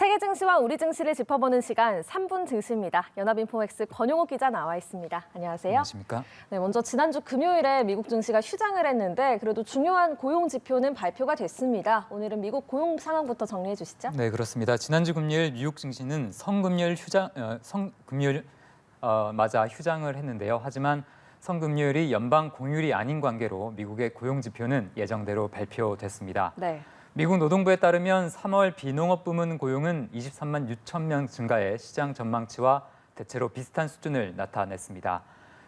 세계 증시와 우리 증시를 짚어보는 시간 3분 증시입니다. 연합인포맥스 권용욱 기자 나와 있습니다. 안녕하세요. 안녕하십니까? 네, 먼저 지난주 금요일에 미국 증시가 휴장을 했는데 그래도 중요한 고용 지표는 발표가 됐습니다. 오늘은 미국 고용 상황부터 정리해 주시죠. 네, 그렇습니다. 지난주 금요일 미국 증시는 성금요일 휴장을 했는데요. 하지만 성금요일이 연방 공휴일이 아닌 관계로 미국의 고용 지표는 예정대로 발표됐습니다. 네. 미국 노동부에 따르면 3월 비농업 부문 고용은 23만 6천 명 증가해 시장 전망치와 대체로 비슷한 수준을 나타냈습니다.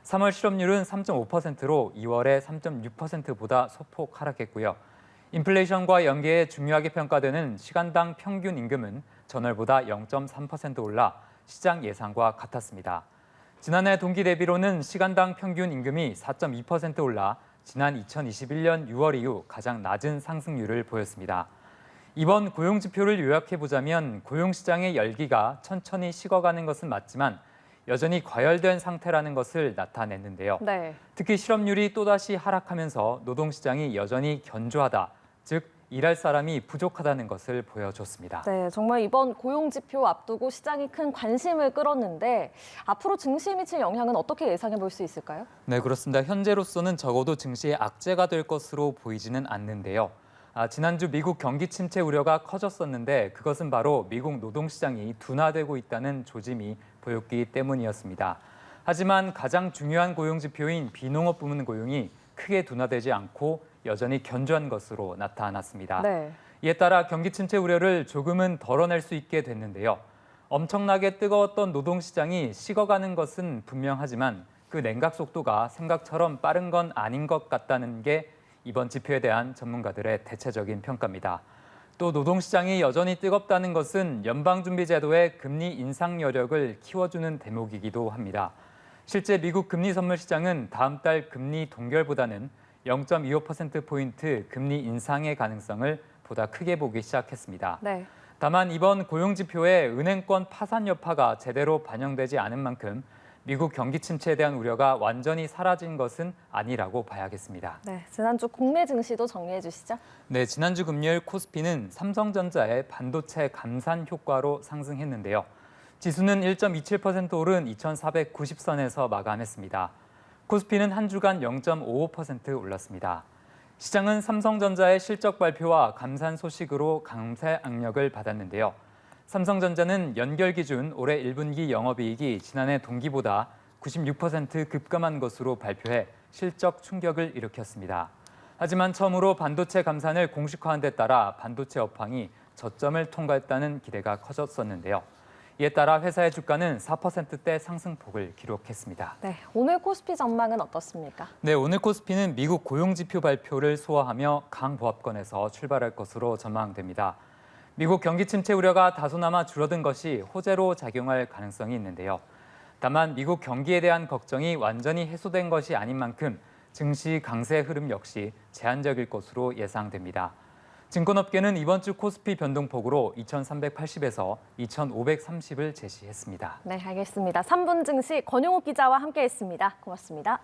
3월 실업률은 3.5%로 2월의 3.6%보다 소폭 하락했고요. 인플레이션과 연계해 중요하게 평가되는 시간당 평균 임금은 전월보다 0.3% 올라 시장 예상과 같았습니다. 지난해 동기 대비로는 시간당 평균 임금이 4.2% 올라 지난 2021년 6월 이후 가장 낮은 상승률을 보였습니다. 이번 고용 지표를 요약해보자면 고용 시장의 열기가 천천히 식어가는 것은 맞지만 여전히 과열된 상태라는 것을 나타냈는데요. 네. 특히 실업률이 또다시 하락하면서 노동시장이 여전히 견조하다, 즉 일할 사람이 부족하다는 것을 보여줬습니다. 네, 정말 이번 고용 지표 앞두고 시장이 큰 관심을 끌었는데 앞으로 증시에 미칠 영향은 어떻게 예상해 볼 수 있을까요? 네, 그렇습니다. 현재로서는 적어도 증시의 악재가 될 것으로 보이지는 않는데요. 지난주 미국 경기 침체 우려가 커졌었는데 그것은 바로 미국 노동시장이 둔화되고 있다는 조짐이 보였기 때문이었습니다. 하지만 가장 중요한 고용 지표인 비농업 부문 고용이 크게 둔화되지 않고 여전히 견조한 것으로 나타났습니다. 네. 이에 따라 경기 침체 우려를 조금은 덜어낼 수 있게 됐는데요. 엄청나게 뜨거웠던 노동시장이 식어가는 것은 분명하지만 그 냉각 속도가 생각처럼 빠른 건 아닌 것 같다는 게 이번 지표에 대한 전문가들의 대체적인 평가입니다. 또 노동시장이 여전히 뜨겁다는 것은 연방준비제도의 금리 인상 여력을 키워주는 대목이기도 합니다. 실제 미국 금리 선물 시장은 다음 달 금리 동결보다는 0.25%포인트 금리 인상의 가능성을 보다 크게 보기 시작했습니다. 네. 다만 이번 고용 지표에 은행권 파산 여파가 제대로 반영되지 않은 만큼 미국 경기 침체에 대한 우려가 완전히 사라진 것은 아니라고 봐야겠습니다. 네, 지난주 국내 증시도 정리해 주시죠. 네, 지난주 금요일 코스피는 삼성전자의 반도체 감산 효과로 상승했는데요. 지수는 1.27% 오른 2,490선에서 마감했습니다. 코스피는 한 주간 0.55% 올랐습니다. 시장은 삼성전자의 실적 발표와 감산 소식으로 강세 악력을 받았는데요. 삼성전자는 연결 기준 올해 1분기 영업이익이 지난해 동기보다 96% 급감한 것으로 발표해 실적 충격을 일으켰습니다. 하지만 처음으로 반도체 감산을 공식화한 데 따라 반도체 업황이 저점을 통과했다는 기대가 커졌었는데요. 이에 따라 회사의 주가는 4%대 상승폭을 기록했습니다. 네, 오늘 코스피 전망은 어떻습니까? 네, 오늘 코스피는 미국 고용지표 발표를 소화하며 강보합권에서 출발할 것으로 전망됩니다. 미국 경기 침체 우려가 다소나마 줄어든 것이 호재로 작용할 가능성이 있는데요. 다만 미국 경기에 대한 걱정이 완전히 해소된 것이 아닌 만큼 증시 강세 흐름 역시 제한적일 것으로 예상됩니다. 증권업계는 이번 주 코스피 변동폭으로 2,380에서 2,530을 제시했습니다. 네, 알겠습니다. 3분 증시 권용욱 기자와 함께했습니다. 고맙습니다.